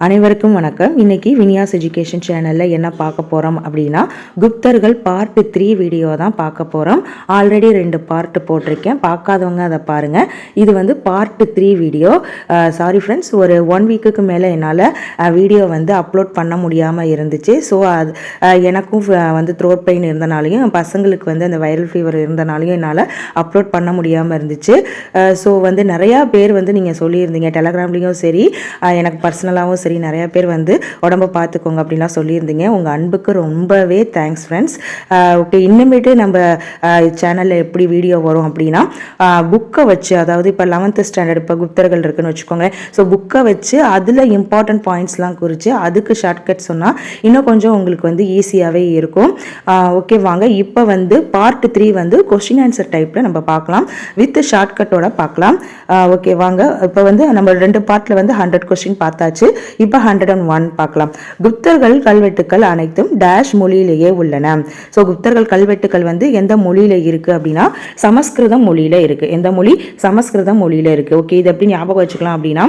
அனைவருக்கும் வணக்கம். இன்னைக்கு வினியாஸ் எஜுகேஷன் சேனலில் என்ன பார்க்க போகிறோம் அப்படின்னா, குப்தர்கள் பார்ட் 3 வீடியோ தான் பார்க்க போகிறோம். ஆல்ரெடி 2 பார்ட் போட்டிருக்கேன், பார்க்காதவங்க அதை பாருங்கள். இது வந்து பார்ட் 3 வீடியோ. சாரி ஃப்ரெண்ட்ஸ், ஒரு 1 வீக்குக்கு மேலே என்னால் வீடியோ வந்து அப்லோட் பண்ண முடியாமல் இருந்துச்சு. ஸோ அது எனக்கும் வந்து த்ரோட் பெயின் இருந்தனாலையும் பசங்களுக்கு வந்து அந்த வைரல் ஃபீவர் இருந்தனாலையும் என்னால் அப்லோட் பண்ண முடியாமல் இருந்துச்சு. ஸோ வந்து நிறையா பேர் வந்து நீங்கள் சொல்லியிருந்தீங்க, டெலகிராம்லேயும் சரி, எனக்கு பர்சனலாகவும் சரி, நிறைய பேர் வந்து உடம்பை பார்த்துக்கோங்க அப்படின்லாம் சொல்லியிருந்தீங்க. உங்கள் அன்புக்கு ரொம்பவே தேங்க்ஸ் ஃப்ரெண்ட்ஸ். ஓகே, இன்னுமேட்டு நம்ம சேனலில் எப்படி வீடியோ வரும் அப்படின்னா, புக்கை வச்சு, அதாவது இப்போ 11th ஸ்டாண்டர்ட் இப்போ குப்தர்கள் இருக்குன்னு வச்சுக்கோங்களேன். ஸோ புக்கை வச்சு அதில் இம்பார்ட்டன்ட் பாயிண்ட்ஸ்லாம் குறித்து அதுக்கு ஷார்ட்கட் சொன்னால் இன்னும் கொஞ்சம் உங்களுக்கு வந்து ஈஸியாகவே இருக்கும். ஓகே, வாங்க இப்போ வந்து பார்ட் 3 வந்து கொஸ்டின் ஆன்சர் டைப்பில் நம்ம பார்க்கலாம், வித் ஷார்ட்கட்டோட பார்க்கலாம். ஓகே வாங்க, இப்போ வந்து நம்ம 2 பார்ட்டில் வந்து 100 கொஸ்டின் பார்த்தாச்சு. இப்போ 101 பார்க்கலாம். குப்தர்கள் கல்வெட்டுக்கள் அனைத்தும் டேஷ் மொழியிலேயே உள்ளன. ஸோ குப்தர்கள் கல்வெட்டுக்கள் வந்து எந்த மொழியில இருக்கு அப்படின்னா சமஸ்கிருதம் மொழியில இருக்கு. எந்த மொழி? சமஸ்கிருதம் மொழியில இருக்கு. ஓகே, இது எப்படி ஞாபகம் வச்சுக்கலாம் அப்படின்னா,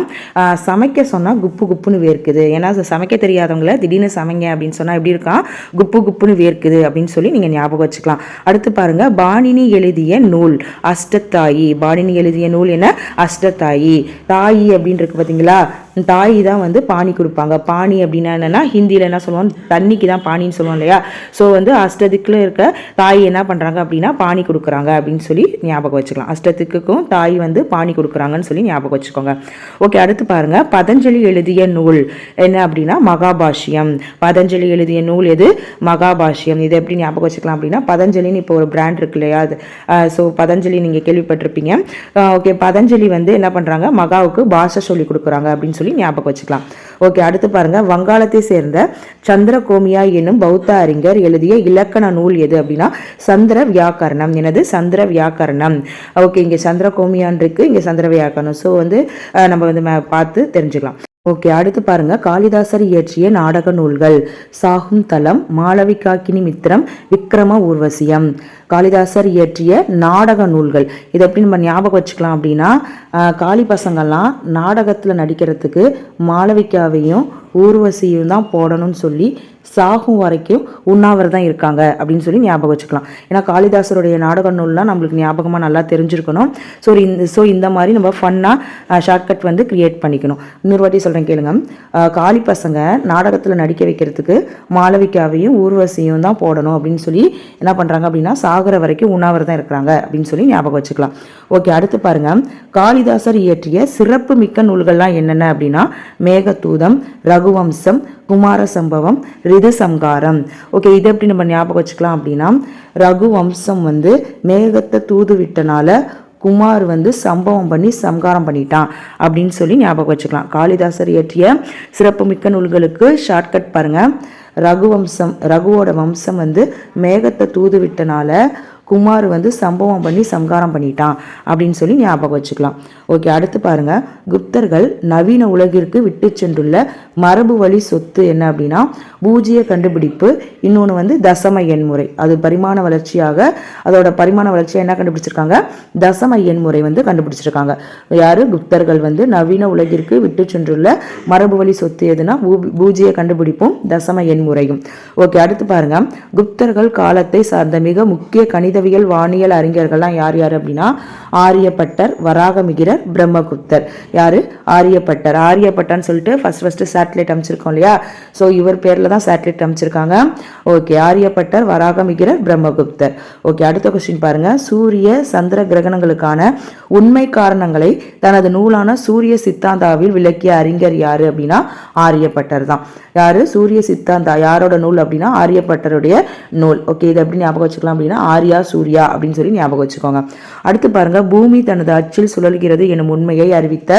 சமைக்க சொன்னா குப்பு குப்புன்னு வேர்க்குது. ஏன்னா சமைக்க தெரியாதவங்கள திடீர்னு சமைங்க அப்படின்னு சொன்னா எப்படி இருக்கா? குப்பு குப்புன்னு வேர்க்குது அப்படின்னு சொல்லி நீங்க ஞாபகம் வச்சுக்கலாம். அடுத்து பாருங்க, பாணினி எழுதிய நூல் அஷ்டத்தாயி. பாணினி எழுதிய நூல் என்ன? அஷ்டத்தாயி. தாயி அப்படின்னு இருக்கு பார்த்தீங்களா? தாயி தான் வந்து பானி கொடுப்பாங்க. பானி அப்படின்னா என்னன்னா, ஹிந்தியில் என்ன சொல்லுவாங்க, தண்ணிக்கு தான் பானின்னு சொல்லுவோம் இல்லையா? ஸோ வந்து அஷ்டத்துக்குள்ள இருக்க தாய் என்ன பண்ணுறாங்க அப்படின்னா பானி கொடுக்குறாங்க அப்படின்னு சொல்லி ஞாபகம் வச்சுக்கலாம். அஷ்டத்துக்கும் தாய் வந்து பானி கொடுக்குறாங்கன்னு சொல்லி ஞாபகம் வச்சுக்கோங்க. ஓகே, அடுத்து பாருங்க, பதஞ்சலி எழுதிய நூல் என்ன அப்படின்னா மகாபாஷ்யம். பதஞ்சலி எழுதிய நூல் எது? மகாபாஷ்யம். இது எப்படி ஞாபகம் வச்சுக்கலாம் அப்படின்னா, பதஞ்சலின்னு இப்போ ஒரு பிராண்ட் இருக்கு இல்லையா? அது ஸோ பதஞ்சலி நீங்கள் கேள்விப்பட்டிருப்பீங்க. ஓகே, பதஞ்சலி வந்து என்ன பண்ணுறாங்க, மகாவுக்கு பாஷை சொல்லி கொடுக்குறாங்க அப்படின்னு சொல்லி ஞாபகம் வச்சுக்கலாம். ஓகே, அடுத்து பாருங்க, வங்காளத்தை சேர்ந்த சந்திரகோமியா என்னும் பௌத்த அறிஞர் எழுதிய இலக்கண நூல் எது அப்படின்னா சந்திர வியாக்கரணம். எனது? சந்திர வியாக்கரணம். ஓகே, இங்க சந்திரகோமியான் இருக்கு, இங்க சந்திர வியாக்கரணம். ஸோ வந்து நம்ம வந்து பார்த்து தெரிஞ்சுக்கலாம். ஓகே, அடுத்து பாருங்க, காளிதாசர் இயற்றிய நாடக நூல்கள் சாகுந்தலம், மாளவிகாக்கினி மித்திரம், விக்ரம ஊர்வசியம். காளிதாசர் இயற்றிய நாடக நூல்கள் இது எப்படி நம்ம ஞாபகம் வச்சுக்கலாம் அப்படின்னா, காளி பசங்கள்லாம் நாடகத்தில் நடிக்கிறதுக்கு மாளவிகாவையும் ஊர்வசியும் தான் போடணும்னு சொல்லி சாகும் வரைக்கும் உண்ணாவிரதம் இருக்காங்க அப்படின்னு சொல்லி ஞாபகம் வச்சுக்கலாம். ஏன்னா காளிதாசருடைய நாடக நூல்லாம் நம்மளுக்கு ஞாபகமாக நல்லா தெரிஞ்சிருக்கணும். ஸோ இந்த மாதிரி நம்ம ஃபன்னாக ஷார்ட்கட் வந்து கிரியேட் பண்ணிக்கணும். இன்னொரு வாட்டி சொல்கிறேன் கேளுங்க. காளி பசங்க நாடகத்தில் நடிக்க வைக்கிறதுக்கு மாளவிகாவையும் ஊர்வசியும் தான் போடணும் அப்படின்னு சொல்லி என்ன பண்ணுறாங்க அப்படின்னா சாகர வரைக்கும் உண்ணாவிரதம் இருக்கிறாங்க அப்படின்னு சொல்லி ஞாபகம் வச்சுக்கலாம். ஓகே, அடுத்து பாருங்க, காளிதாசர் இயற்றிய சிறப்பு மிக்க நூல்கள்லாம் என்னென்ன அப்படின்னா மேகதூதம், ரகுவம்சம், குமார சம்பவம், ரிது சம்காரம். ஓகே, இது எப்படி நம்ம ஞாபகம் வச்சுக்கலாம் அப்படின்னா, ரகுவம்சம் வந்து மேகத்தை தூது விட்டனால குமார் வந்து சம்பவம் பண்ணி சம்காரம் பண்ணிட்டான் அப்படின்னு சொல்லி ஞாபகம் வச்சுக்கலாம். காளிதாசர் இயற்றிய சிறப்பு மிக்க நூல்களுக்கு ஷார்ட்கட் பாருங்க. ரகுவம்சம், ரகுவோட வம்சம் வந்து மேகத்தை தூது விட்டனால குமார் வந்து சம்பவம் பண்ணி சம்காரம் பண்ணிட்டான் அப்படின்னு சொல்லி ஞாபகம் வச்சுக்கலாம். ஓகே, அடுத்து பாருங்க, குப்தர்கள் நவீன உலகிற்கு விட்டு சென்றுள்ள மரபு வழி சொத்து என்ன அப்படின்னா பூஜ்ய கண்டுபிடிப்பு, இன்னொன்று வந்து தசம எண்முறை. அது பரிமாண வளர்ச்சியாக, அதோட பரிமாண வளர்ச்சியாக என்ன கண்டுபிடிச்சிருக்காங்க? தசம எண்முறை வந்து கண்டுபிடிச்சிருக்காங்க. யாரு? குப்தர்கள் வந்து நவீன உலகிற்கு விட்டு சென்றுள்ள மரபு வழி சொத்து எதுனா பூஜ்ய கண்டுபிடிப்பும் தசம எண்முறையும். ஓகே, அடுத்து பாருங்க, குப்தர்கள் காலத்தை சார்ந்த மிக முக்கிய கணிதவியல் வானியல் அறிஞர்கள்லாம் யார் யார் அப்படின்னா ஆரியப்பட்டர், வராகமிகிரர், பிரம்மகுப்தர். யாரு? ஆரியப்பட்டர். ஆரியப்பட்டர்னு சொல்லிட்டு ஃபர்ஸ்ட் சேட்டலைட் அமைச்சிருக்கோம் இல்லையா? ஸோ இவர் பேர்ல தான் சேட்டலைட் அமைச்சிருக்காங்க. ஓகே, ஆரியப்பட்டர், வராகமிகிரர், பிரம்மகுப்தர். ஓகே, அடுத்த கொஸ்டின் பாருங்க, சூரிய சந்திர கிரகணங்களுக்கான உண்மை காரணங்களை தனது நூலான சூரிய சித்தாந்தாவில் விளக்கிய அறிஞர் யாரு அப்படின்னா ஆரியப்பட்டர் தான். யாரு? சூரிய சித்தாந்தா யாரோட நூல் அப்படின்னா ஆரியப்பட்டருடைய நூல். ஓகே, இது எப்படி ஞாபகம் வச்சுக்கலாம் அப்படின்னா ஆரியா சூர்யா அப்படின்னு சொல்லி ஞாபகம் வச்சுக்கோங்க. அடுத்து பாருங்க, பூமி தனது அச்சில் சுழல்கிறது எனும் உண்மையை அறிவித்த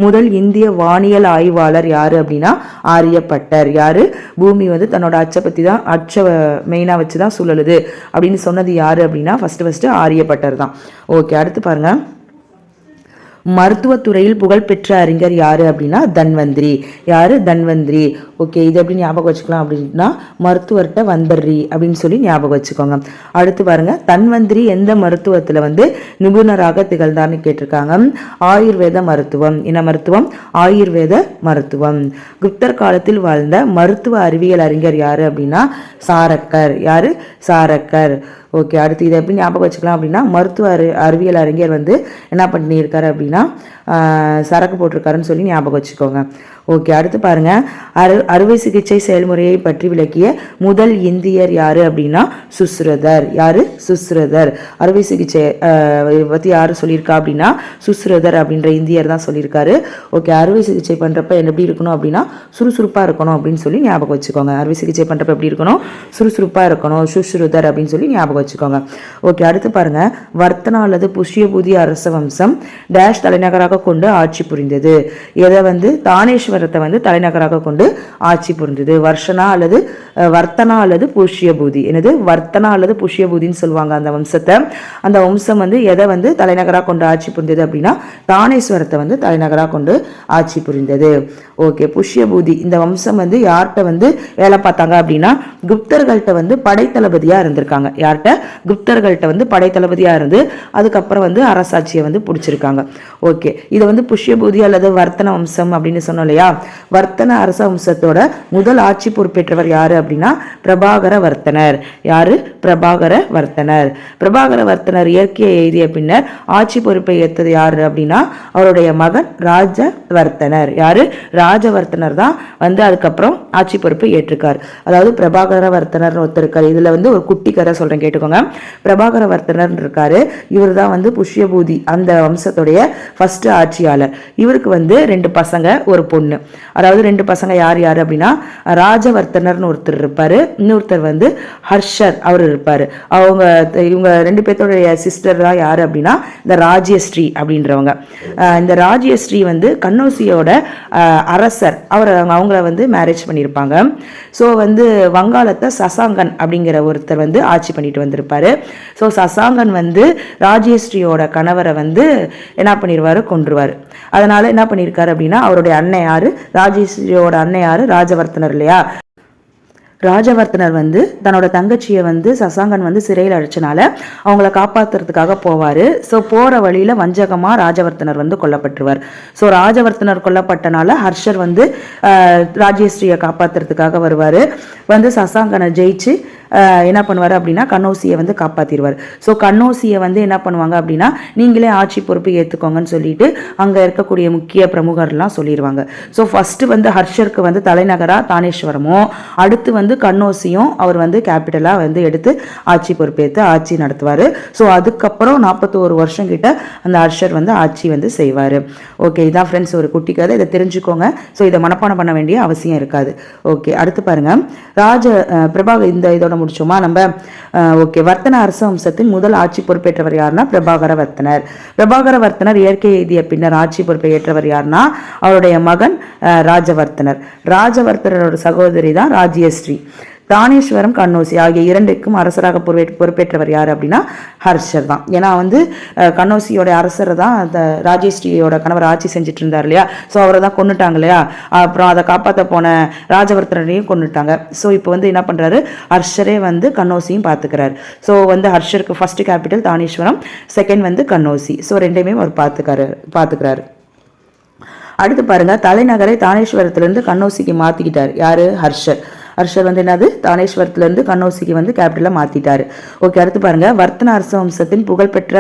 முதல் இந்திய வானியல் ஆய்வாளர் யாரு அப்படின்னா ஆரியப்பட்டர். யாரு? பூமி வந்து தன்னோட அச்சை பத்தி தான், அச்சை மெயினா வச்சுதான் சுழலுது அப்படின்னு சொன்னது யாரு அப்படின்னா ஃபர்ஸ்ட் ஆரியப்பட்டர் தான். ஓகே, அடுத்து பாருங்க, மருத்துவத்துறையில் புகழ்பெற்ற அறிஞர் யாரு அப்படின்னா தன்வந்திரி. யாரு? தன்வந்திரி. ஓகே, இது எப்படி ஞாபகம் வச்சுக்கலாம் அப்படின்னா மருத்துவர்கிட்ட வந்துடுறி அப்படின்னு சொல்லி ஞாபகம் வச்சுக்கோங்க. அடுத்து பாருங்க, தன்வந்திரி எந்த மருத்துவத்தில் வந்து நிபுணராக திகழ்ந்தார்னு கேட்டிருக்காங்க. ஆயுர்வேத மருத்துவம். என்ன மருத்துவம்? ஆயுர்வேத மருத்துவம். குப்தர் காலத்தில் வாழ்ந்த மருத்துவ அறிவியல் அறிஞர் யாரு அப்படின்னா சாரக்கர். யாரு? சாரக்கர். ஓகே, அடுத்து இதை எப்படி ஞாபகம் வச்சுக்கலாம் அப்படின்னா மருத்துவ அறிவியல் அறிஞர் வந்து என்ன பண்ணியிருக்காரு அப்படின்னா சரக்கு போட்டிருக்காருன்னு சொல்லி ஞாபகம் வச்சுக்கோங்க. ஓகே, அடுத்து பாருங்க, அறுவை சிகிச்சை செயல்முறையை பற்றி விளக்கிய முதல் இந்தியர் யாரு அப்படின்னா சுஸ்ருதர். யாரு? சுஸ்ருதர். அறுவை சிகிச்சை பற்றி யாரு சொல்லியிருக்கா அப்படின்னா சுஸ்ருதர் அப்படின்ற இந்தியர் தான் சொல்லியிருக்காரு. ஓகே, அறுவை சிகிச்சை பண்ணுறப்ப எப்படி இருக்கணும் அப்படின்னா சுறுசுறுப்பாக இருக்கணும் அப்படின்னு சொல்லி ஞாபகம் வச்சுக்கோங்க. அறுவை சிகிச்சை பண்ணுறப்ப எப்படி இருக்கணும்? சுறுசுறுப்பாக இருக்கணும். சுஸ்ருதர் அப்படின்னு சொல்லி ஞாபகம் வச்சுக்கோங்க. ஓகே, அடுத்து பாருங்க, வர்த்தனா அல்லது புஷ்யபூதி அரச வம்சம் டேஷ் தலைநகராக கொண்டு ஆட்சி புரிந்தது. எதை வந்து? தானேஸ்வரத்தை வந்து தலைநகராக கொண்டு ஆட்சி புரிந்தது. வர்த்தனா அல்லது புஷ்யபூதி. என்னது? வர்த்தனா அல்லது புஷ்யபூதின்னு சொல்லுவாங்க அந்த வம்சத்தை. அந்த வம்சம் வந்து எதை வந்து தலைநகராக கொண்டு ஆட்சி புரிந்தது அப்படின்னா தானேஸ்வரத்தை வந்து தலைநகராக கொண்டு ஆட்சி புரிந்தது. ஓகே, புஷ்யபூதி இந்த வம்சம் வந்து யார்கிட்ட வந்து வேலை பார்த்தாங்க அப்படின்னா குப்தர்கள்ட்ட வந்து படைத்தளபதியா இருந்திருக்காங்க. யார்கிட்ட? குப்தர்கள்ட்ட வந்து படைத்தளபதியா இருந்து அதுக்கப்புறம் வந்து அரசாட்சியை வந்து பிடிச்சிருக்காங்க. ஓகே, இதை வந்து புஷ்யபூதி அல்லது வர்த்தன வம்சம் அப்படின்னு சொன்னோம் இல்லையா. வர்த்தன அரச வம்சத்தோட முதல் ஆட்சி பொறுப்பேற்றவர் யாரு அப்படின்னா பிரபாகர வர்த்தனர். யாரு? பிரபாகர வர்த்தனர். பிரபாகர வர்த்தனர் இயற்கையை எழுதிய பின்னர் ஆட்சி பொறுப்பை ஏற்றது யாரு அப்படின்னா அவருடைய மகன் ராஜவர்த்தனர். யாரு? ராஜவர்த்தனர் தான் வந்து அதுக்கப்புறம் ஆட்சி பொறுப்பை ஏற்றிருக்காரு. அதாவது பிரபாகர வர்த்தனர் ஒருத்தர் இருக்காரு. இதுல வந்து ஒரு குட்டி கதை சொல்றேன் கேட்டுக்கோங்க. பிரபாகர வர்த்தனர் இருக்காரு. இவர் தான் வந்து புஷ்யபூதி அந்த வம்சத்துடைய ஃபர்ஸ்ட் ஆட்சியாளர். இவருக்கு வந்து 2 பசங்க ஒரு பொண்ணு. அதாவது 2 பசங்க யார் யாரு அப்படின்னா ராஜவர்த்தனர்னு ஒருத்தர் இருப்பாரு, இன்னொருத்தர் வந்து ஹர்ஷர் அவர் இருப்பாரு. இவங்க 2 பேர்த்தோடைய சிஸ்டர் தான் யாரு அப்படின்னா இந்த ராஜ்யஸ்ரீ அப்படின்றவங்க. இந்த ராஜ்யஸ்ரீ வந்து கன்னௌசியோட அரசர் அவங்கள வந்து மேரேஜ் பண்ணியிருப்பாங்க. ஸோ வந்து வங்காளத்தை சசாங்கன் அப்படிங்கிற ஒருத்தர் வந்து ஆட்சி பண்ணிட்டு வந்திருப்பாரு. ஸோ சசாங்கன் வந்து ராஜ்யஸ்ரீயோட கணவரை வந்து என்ன பண்ணிடுவாரு? கொன்றுவார். அதனால என்ன பண்ணியிருக்காரு அப்படின்னா அவருடைய அண்ணன் யாரு? ராஜேஸ்வரியோட அண்ணன் யாரு? ராஜவர்த்தனர் இல்லையா. ராஜவர்த்தனர் வந்து தன்னோட தங்கச்சியை வந்து சசாங்கன் வந்து சிறையில் அடைச்சனால அவங்கள காப்பாற்றுறதுக்காக போவார். ஸோ போகிற வழியில் வஞ்சகமாக ராஜவர்த்தனர் வந்து கொல்லப்பட்டுருவார். ஸோ ராஜவர்த்தனர் கொல்லப்பட்டனால ஹர்ஷர் வந்து ராஜேஸ்வரியை காப்பாற்றுறதுக்காக வருவார். வந்து சசாங்கனை ஜெயிச்சு என்ன பண்ணுவார் அப்படின்னா கன்னௌசியை வந்து காப்பாற்றிடுவார். ஸோ கன்னௌசியை வந்து என்ன பண்ணுவாங்க அப்படின்னா நீங்களே ஆட்சி பொறுப்பு ஏற்றுக்கோங்கன்னு சொல்லிட்டு அங்கே இருக்கக்கூடிய முக்கிய பிரமுகர்லாம் சொல்லிடுவாங்க. ஸோ ஃபஸ்ட்டு வந்து ஹர்ஷருக்கு வந்து தலைநகராக தானேஸ்வரமும், அடுத்து வந்து கன்னௌசியும் அவர் வந்து கேபிட்டலாக வந்து எடுத்து ஆட்சி பொறுப்பேற்று ஆட்சி நடத்துவார். ஸோ அதுக்கப்புறம் 41 வருஷம் கிட்ட அந்த ஹர்ஷர் வந்து ஆட்சி வந்து செய்வார். ஓகே, இதான் ஃப்ரெண்ட்ஸ் ஒரு குட்டி கதை. இதை தெரிஞ்சுக்கோங்க. ஸோ இதை மனப்பாடம் பண்ண வேண்டிய அவசியம் இருக்காது. ஓகே, அடுத்து பாருங்க, இதோட முடிச்சோமா நம்ம. ஓகே, வர்த்தன அரச வம்சத்தின் முதல் ஆட்சி பொறுப்பேற்றவர் யாருன்னா பிரபாகர வர்த்தனர். பிரபாகர வர்த்தனர் இயற்கை எழுதிய பின்னர் ஆட்சி பொறுப்பை ஏற்றவர் யாருன்னா அவருடைய மகன் ராஜவர்த்தனர். ராஜவர்த்தனரோட சகோதரி தான் ராஜ்யஸ்ரீ. தானேஸ்வரம், கன்னௌசி ஆகிய 2க்கும் அரசராக பொறுப்பேற்றவர் யார் அப்படின்னா ஹர்ஷர் தான். ஏன்னா வந்து கன்னௌசியோட அரசர் தான் அந்த ராஜேஸ்வரியோட கணவர் ஆட்சி செஞ்சுட்டு இருந்தார் இல்லையா. ஸோ அவரை தான் கொண்டுட்டாங்க இல்லையா. அப்புறம் அதை காப்பாற்ற போன ராஜவர்த்தனையும் கொண்டுட்டாங்க. ஸோ இப்போ வந்து என்ன பண்ணுறாரு, ஹர்ஷரே வந்து கன்னௌசியும் பார்த்துக்கிறாரு. ஸோ வந்து ஹர்ஷருக்கு ஃபர்ஸ்ட் கேபிட்டல் தானேஸ்வரம், செகண்ட் வந்து கன்னௌசி. ஸோ ரெண்டையுமே அவர் பார்த்துக்கிறாரு. அடுத்து பாருங்க, தலைநகரை தானேஸ்வரத்திலிருந்து கன்னௌசிக்கு மாற்றிக்கிட்டார் யாரு? ஹர்ஷர். ஹர்ஷர் வந்து என்னது தானேஸ்வரத்திலிருந்து கன்னௌசிக்கு வந்து கேபிட்டலாக மாற்றிட்டாரு. ஓகே, அடுத்து பாருங்க, வர்த்தன அரச வம்சத்தின் புகழ்பெற்ற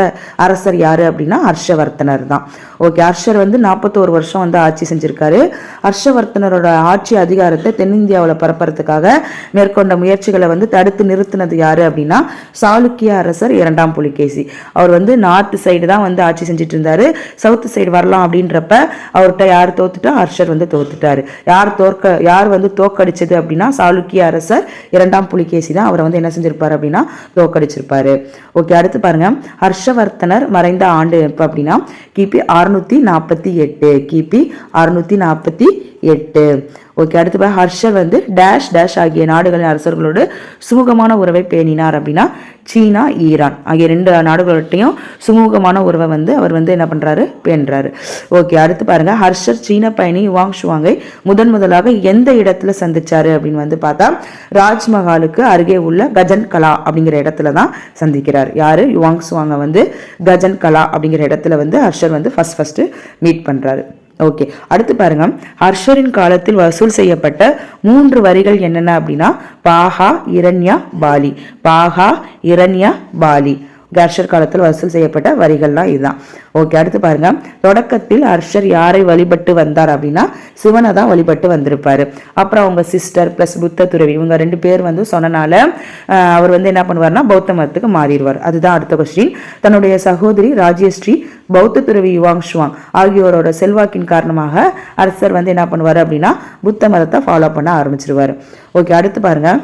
அரசர் யாரு அப்படின்னா ஹர்ஷவர்த்தனர் தான். ஓகே, ஹர்ஷர் வந்து 41 வருஷம் வந்து ஆட்சி செஞ்சிருக்காரு. ஹர்ஷவர்த்தனரோட ஆட்சி அதிகாரத்தை தென்னிந்தியாவில் பரப்புறதுக்காக மேற்கொண்ட முயற்சிகளை வந்து தடுத்து நிறுத்தினது யாரு அப்படின்னா சாளுக்கிய அரசர் 2ஆம் புலிகேசி. அவர் வந்து நார்த் சைடு தான் வந்து ஆட்சி செஞ்சுட்டு இருந்தாரு. சவுத் சைடு வரலாம் அப்படின்றப்ப அவர்கிட்ட யார் தோத்துட்டா? ஹர்ஷர் வந்து தோத்துட்டாரு. யார் வந்து தோக்கடிச்சது அப்படின்னா சாளுக்கிய அரசர் 2ஆம் புலிகேசி தான் அவரை வந்து என்ன செஞ்சிருப்பாரு அப்படின்னா தோக்கடிச்சிருப்பாரு. ஓகே, அடுத்து பாருங்க, ஹர்ஷவர்த்தனர் மறைந்த ஆண்டு எப்போ அப்படின்னா கிபி 648. கிபி 648 8. ஓகே, அடுத்து ஹர்ஷர் வந்து டேஷ் டேஷ் ஆகிய நாடுகளின் அரசர்களோடு சுமூகமான உறவை பேணினார் அப்படின்னா சீனா, ஈரான் ஆகிய 2 நாடுகளோட்டையும் சுமூகமான உறவை வந்து அவர் வந்து என்ன பண்றாரு, பேணுறாரு. ஓகே, அடுத்து பாருங்க, ஹர்ஷர் சீன பயணி யுவாங் ஷுவாங்கை முதலாக எந்த இடத்துல சந்திச்சாரு அப்படின்னு வந்து பார்த்தா ராஜ்மஹாலுக்கு அருகே உள்ள கஜன் கலா அப்படிங்கிற இடத்துல தான் சந்திக்கிறார். யாரு, யுவாங் ஷுவாங்கை வந்து கஜன் கலா அப்படிங்கிற இடத்துல வந்து ஹர்ஷர் வந்து ஃபர்ஸ்ட் மீட் பண்றாரு. ஓகே, அடுத்து பாருங்க, ஹர்ஷரின் காலத்தில் வசூல் செய்யப்பட்ட 3 வரிகள் என்னென்ன அப்படின்னா பாகா, இரண்யா, பாலி. பாகா, இரண்யா, பாலி ஹர்ஷர் காலத்தில் வசூல் செய்யப்பட்ட வரிகள்லாம் இதுதான். ஓகே, அடுத்து பாருங்க, தொடக்கத்தில் ஹர்ஷர் யாரை வழிபட்டு வந்தார் அப்படின்னா சிவனை தான் வழிபட்டு வந்திருப்பாரு. அப்புறம் அவங்க சிஸ்டர் பிளஸ் புத்த துறவி இவங்க 2 பேர் வந்து சொன்னனால அவர் வந்து என்ன பண்ணுவார்னா பௌத்த மதத்துக்கு மாறிடுவார். அதுதான் அடுத்த கொஸ்டின். தன்னுடைய சகோதரி ராஜ்யஸ்ரீ, பௌத்த துறவி யுவாங் ஷுவாங் ஆகியோரோட செல்வாக்கின் காரணமாக ஹர்ஷர் வந்து என்ன பண்ணுவார் அப்படின்னா புத்த மதத்தை ஃபாலோ பண்ண ஆரம்பிச்சிருவார். ஓகே, அடுத்து பாருங்க,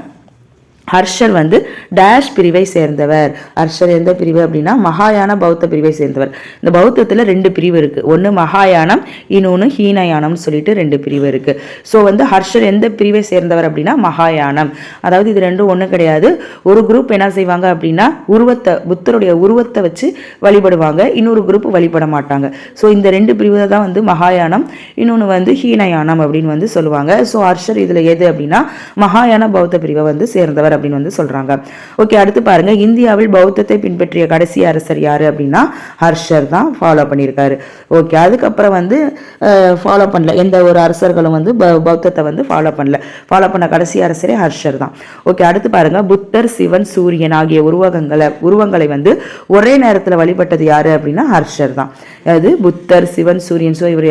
ஹர்ஷர் வந்து டேஷ் பிரிவை சேர்ந்தவர். ஹர்ஷர் எந்த பிரிவு அப்படின்னா மகாயான பௌத்த பிரிவை சேர்ந்தவர். இந்த பௌத்தத்தில் 2 பிரிவு இருக்கு. ஒன்று மகாயானம், இன்னொன்று ஹீனயானம் சொல்லிட்டு 2 பிரிவு இருக்கு. ஸோ வந்து ஹர்ஷர் எந்த பிரிவை சேர்ந்தவர் அப்படின்னா மகாயானம். அதாவது இது 2 ஒன்றும் கிடையாது. ஒரு குரூப் என்ன செய்வாங்க அப்படின்னா புத்தருடைய உருவத்தை வச்சு வழிபடுவாங்க, இன்னொரு குரூப் வழிபட மாட்டாங்க. ஸோ இந்த 2 பிரிவு தான் வந்து மகாயானம், இன்னொன்று வந்து ஹீனயானம் அப்படின்னு வந்து சொல்லுவாங்க. ஸோ ஹர்ஷர் இதில் எது அப்படின்னா மகாயான பௌத்த பிரிவை வந்து சேர்ந்தவர் அப்படின்னு வந்து சொல்றாங்க. ஓகே, அடுத்து பாருங்க, இந்தியாவில் பௌத்தத்தை பின்பற்றிய கடைசி அரசர் யாரு அப்படின்னா ஹர்ஷர் தான் ஃபாலோ பண்ணியிருக்காரு. ஓகே, அதுக்கப்புறம் வந்து ஃபாலோ பண்ணல எந்த ஒரு அரசர்களும் வந்து பௌத்தத்தை வந்து ஃபாலோ பண்ண கடைசி அரசரே ஹர்ஷர் தான். ஓகே, அடுத்து பாருங்க, புத்தர், சிவன், சூரியன் ஆகிய உருவங்களை வந்து ஒரே நேரத்தில் வழிபட்டது யாரு அப்படின்னா ஹர்ஷர் தான். அதாவது புத்தர், சிவன், சூரியன், ஸோ இவர்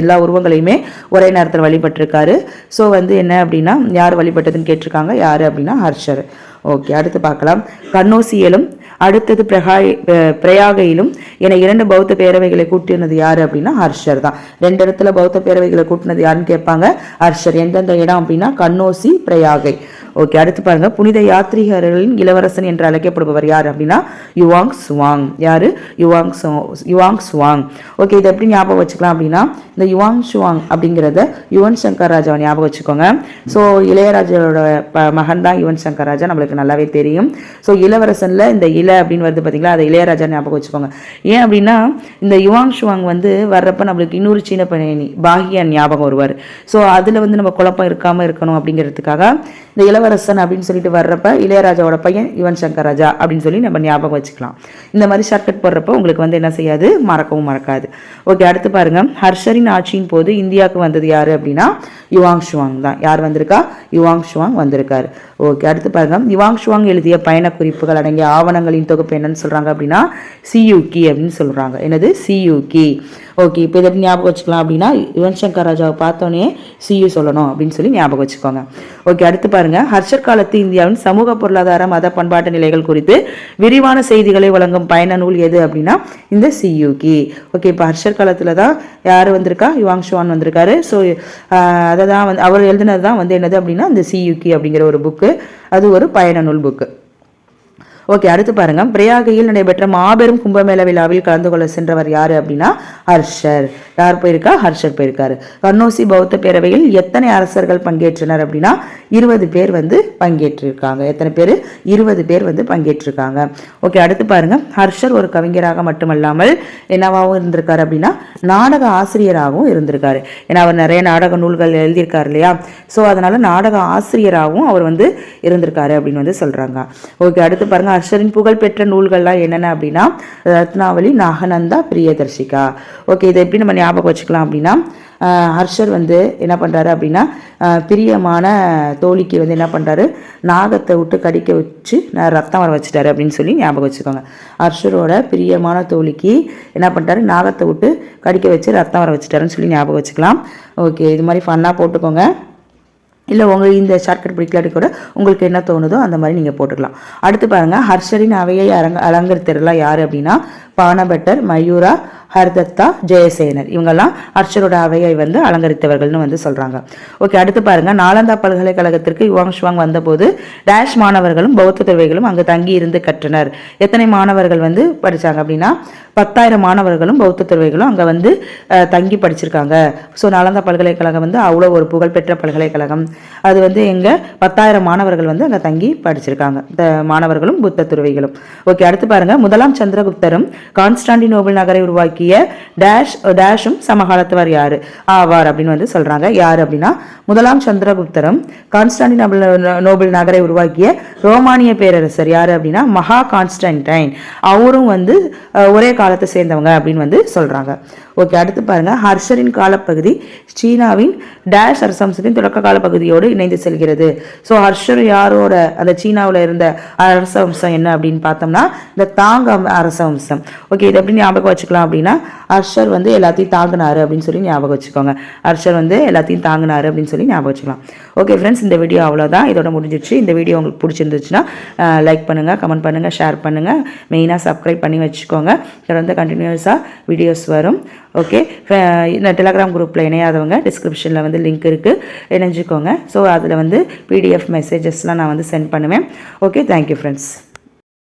எல்லா உருவங்களையுமே ஒரே நேரத்தில் வழிபட்டிருக்காரு. ஸோ வந்து என்ன அப்படின்னா யார் வழிபட்டதுன்னு கேட்டிருக்காங்க, யாரு அப்படின்னா ஹர்ஷர். ஓகே, அடுத்து பார்க்கலாம், கண்ணோசியிலும் அடுத்தது பிரயாகையிலும் என 2 பௌத்த பேரவைகளை கூட்டினது யாரு அப்படின்னா ஹர்ஷர் தான். 2 இடத்துல பௌத்த பேரவைகளை கூட்டினது யாருன்னு கேட்பாங்க, ஹர்ஷர். எந்தெந்த இடம் அப்படின்னா கண்ணோசி, பிரயாகை. ஓகே, அடுத்து பாருங்க, புனித யாத்ரீகர்களின் இளவரசன் என்று அழைக்கப்படுபவர் யார் அப்படின்னா யுவாங் ஷுவாங். யாரு, யுவாங் ஷுவாங். ஓகே, இதை எப்படி ஞாபகம் வச்சுக்கலாம் அப்படின்னா இந்த யுவாங் ஷுவாங் அப்படிங்கிறத யுவன் சங்கர் ராஜாவை ஞாபகம் வச்சுக்கோங்க. ஸோ இளையராஜாவோட மகன் தான் யுவன் சங்கர் ராஜா, நம்மளுக்கு நல்லாவே தெரியும். ஸோ இளவரசன்ல இந்த அப்படின்னு வருது பார்த்தீங்களா, அதை இளையராஜா ஞாபகம் வச்சுக்கோங்க. ஏன் அப்படின்னா இந்த யுவாங் ஷுவாங் வந்து வர்றப்ப நம்மளுக்கு இன்னொரு சீன பயணி பாகியான் ஞாபகம் வருவார். ஸோ அதில் வந்து நம்ம குழப்பம் இருக்காமல் இருக்கணும் அப்படிங்கிறதுக்காக இந்த இளவரசன் அப்படின்னு சொல்லிட்டு வர்றப்ப இளையராஜாவோட பையன் யுவன் சங்கர் ராஜா அப்படின்னு சொல்லி நம்ம ஞாபகம் வச்சுக்கலாம். இந்த மாதிரி ஷார்ட்கட் போடுறப்ப உங்களுக்கு வந்து என்ன செய்யாது, மறக்கவும் மறக்காது. ஓகே, அடுத்து பாருங்க, ஹர்ஷரின் ஆட்சியின் போது இந்தியாவுக்கு வந்தது யாரு அப்படின்னா யுவாங் ஷுவாங் தான். யார் வந்திருக்கா, யுவாங் ஷுவாங் வந்திருக்காரு. ஓகே, அடுத்து பாருங்க, யுவாங் ஷுவாங் எழுதிய பயண குறிப்புகள் அடங்கிய ஆவணங்களின் தொகுப்பு என்னன்னு சொல்றாங்க அப்படின்னா சியூகி அப்படின்னு சொல்றாங்க. என்னது, சியூகி. ஓகே, இப்போ இதை ஞாபகம் வச்சுக்கலாம் அப்படின்னா யுவன் சங்கர் ராஜாவை பார்த்தோன்னே சியூ சொல்லணும் அப்படின்னு சொல்லி ஞாபகம் வச்சுக்கோங்க. ஓகே, அடுத்து பாருங்க, ஹர்ஷர் காலத்து இந்தியாவின் சமூக பொருளாதார மத பண்பாட்டு நிலைகள் குறித்து விரிவான செய்திகளை வழங்கும் பயண நூல் எது அப்படின்னா இந்த சியூகி. ஓகே, இப்போ ஹர்ஷர் காலத்துல தான் யார் வந்திருக்கா, யுவாங் ஷுவான் வந்திருக்காரு. ஸோ அதை தான் வந்து அவர் எழுதினது தான் வந்து என்னது அப்படின்னா இந்த சியூகி அப்படிங்கிற ஒரு புக்கு. அது ஒரு பயண நூல் புக்கு. ஓகே, அடுத்து பாருங்க, பிரயாகையில் நடைபெற்ற மாபெரும் கும்பமேள விழாவில் கலந்து கொள்ள சென்றவர் யாரு அப்படின்னா ஹர்ஷர். யார் போயிருக்கா, ஹர்ஷர் போயிருக்காரு. கண்ணோசி பௌத்த பேரவையில் எத்தனை அரசர்கள் பங்கேற்றனர் அப்படின்னா 20 பேர் வந்து பங்கேற்றிருக்காங்க. எத்தனை பேர், 20 பேர் வந்து பங்கேற்றிருக்காங்க. ஓகே, அடுத்து பாருங்க, ஹர்ஷர் ஒரு கவிஞராக மட்டுமல்லாமல் என்னவாகவும் இருந்திருக்காரு அப்படின்னா நாடக ஆசிரியராகவும் இருந்திருக்காரு. ஏன்னா அவர் நிறைய நாடக நூல்கள் எழுதியிருக்காரு இல்லையா, ஸோ அதனால நாடக ஆசிரியராகவும் அவர் வந்து இருந்திருக்காரு அப்படின்னு வந்து சொல்றாங்க. ஓகே, அடுத்து பாருங்க, ஹர்ஷரின் புகழ்பெற்ற நூல்கள்லாம் என்னென்ன அப்படின்னா ரத்னாவளி, நாகநந்தா, பிரியதர்ஷிகா. ஓகே, இதை எப்படி நம்ம ஞாபகம் வச்சுக்கலாம் அப்படின்னா ஹர்ஷர் வந்து என்ன பண்ணுறாரு அப்படின்னா பிரியமான தோழிக்கு வந்து என்ன பண்ணுறாரு, நாகத்தை விட்டு கடிக்க வச்சு ரத்தம் வர வச்சுட்டாரு அப்படின்னு சொல்லி ஞாபகம் வச்சுக்கோங்க. ஹர்ஷரோட பிரியமான தோழிக்கு என்ன பண்ணிட்டாரு, நாகத்தை விட்டு கடிக்க வச்சு ரத்தம் வர வச்சுட்டாருன்னு சொல்லி ஞாபகம் வச்சுக்கலாம். ஓகே, இது மாதிரி ஃபன்னாக போட்டுக்கோங்க. இல்லை உங்களுக்கு இந்த ஷார்ட்கட் பிடிக்கலாட்டி கூட உங்களுக்கு என்ன தோணுதோ அந்த மாதிரி நீங்கள் போட்டுக்கலாம். அடுத்து பாருங்கள், ஹர்ஷரின் அவையை அலங்கரித்தரெல்லாம் யார் அப்படின்னா பானபட்டர், மயூரா, ஹர்தத்தா, ஜெயசேனர். இவங்கெல்லாம் ஹர்ஷரோட அவையை வந்து அலங்கரித்தவர்கள்னு வந்து சொல்கிறாங்க. ஓகே, அடுத்து பாருங்கள், நாலந்தா பல்கலைக்கழகத்திற்கு யுவாங் ஷுவாங் வந்தபோது டேஷ் மாணவர்களும் பௌத்த துறவிகளும் அங்கே தங்கி இருந்து கற்றனர். எத்தனை மாணவர்கள் வந்து படித்தாங்க அப்படின்னா 10,000 மாணவர்களும் பௌத்த துறவிகளும் அங்கே வந்து தங்கி படிச்சிருக்காங்க. ஸோ நாலந்தா பல்கலைக்கழகம் வந்து அவ்வளோ ஒரு புகழ்பெற்ற பல்கலைக்கழகம். அது வந்து எங்கே 10,000 மாணவர்கள் வந்து அங்கே தங்கி படிச்சிருக்காங்க, மாணவர்களும் புத்த துறவிகளும். ஓகே, அடுத்து பாருங்க. முதலாம் சந்திரகுப்தரும் கான்ஸ்டாண்டினோபிள் நகரை உருவாக்கிய டேஷும் சமகாலத்தவர் யாரு ஆவார் அப்படின்னு வந்து சொல்றாங்க. யாரு அப்படின்னா முதலாம் சந்திரகுப்தரும் கான்ஸ்டாண்டினோபிள் நகரை உருவாக்கிய ரோமானிய பேரரசர் யாரு அப்படின்னா மகா கான்ஸ்டன்டைன். அவரும் வந்து ஒரே காலத்தை சேர்ந்தவங்க அப்படின்னு வந்து சொல்றாங்க. ஓகே, அடுத்து பாருங்க. ஹர்ஷரின் காலப்பகுதி சீனாவின் டேஷ் அரசவம்சத்தின் தொடக்க கால பகுதியோடு இணைந்து செல்கிறது. ஸோ ஹர்ஷர் யாரோட அந்த சீனாவில் இருந்த அரசவம்சம் என்ன அப்படின்னு பார்த்தோம்னா இந்த தாங் அரசவம்சம். ஓகே, இது எப்படி ஞாபகம் வச்சுக்கலாம் அப்படின்னா ஹர்ஷர் வந்து எல்லாத்தையும் தாங்கினாரு அப்படின்னு சொல்லி ஞாபகம் வச்சுக்கோங்க. ஹர்ஷர் வந்து எல்லாத்தையும் தாங்கினாரு அப்படின்னு சொல்லி ஞாபகம் வச்சுக்கலாம். ஓகே ஃப்ரெண்ட்ஸ், இந்த வீடியோ அவ்வளோதான், இதோட முடிஞ்சிச்சு. இந்த வீடியோ உங்களுக்கு பிடிச்சிருந்துச்சுன்னா லைக் பண்ணுங்கள், கமெண்ட் பண்ணுங்கள், ஷேர் பண்ணுங்கள், மெயினாக சப்ஸ்கிரைப் பண்ணி வச்சுக்கோங்க. தொடர்ந்து கண்டினியூஸாக வீடியோஸ் வரும். ஓகே, இந்த டெலகிராம் குரூப்பில் இணையாதவங்க டிஸ்கிரிப்ஷனில் வந்து லிங்க் இருக்குது, இணைஞ்சிக்கோங்க. ஸோ அதில் வந்து PDF மெசேஜஸ்லாம் நான் வந்து சென்ட் பண்ணுவேன். Okay, thank you friends.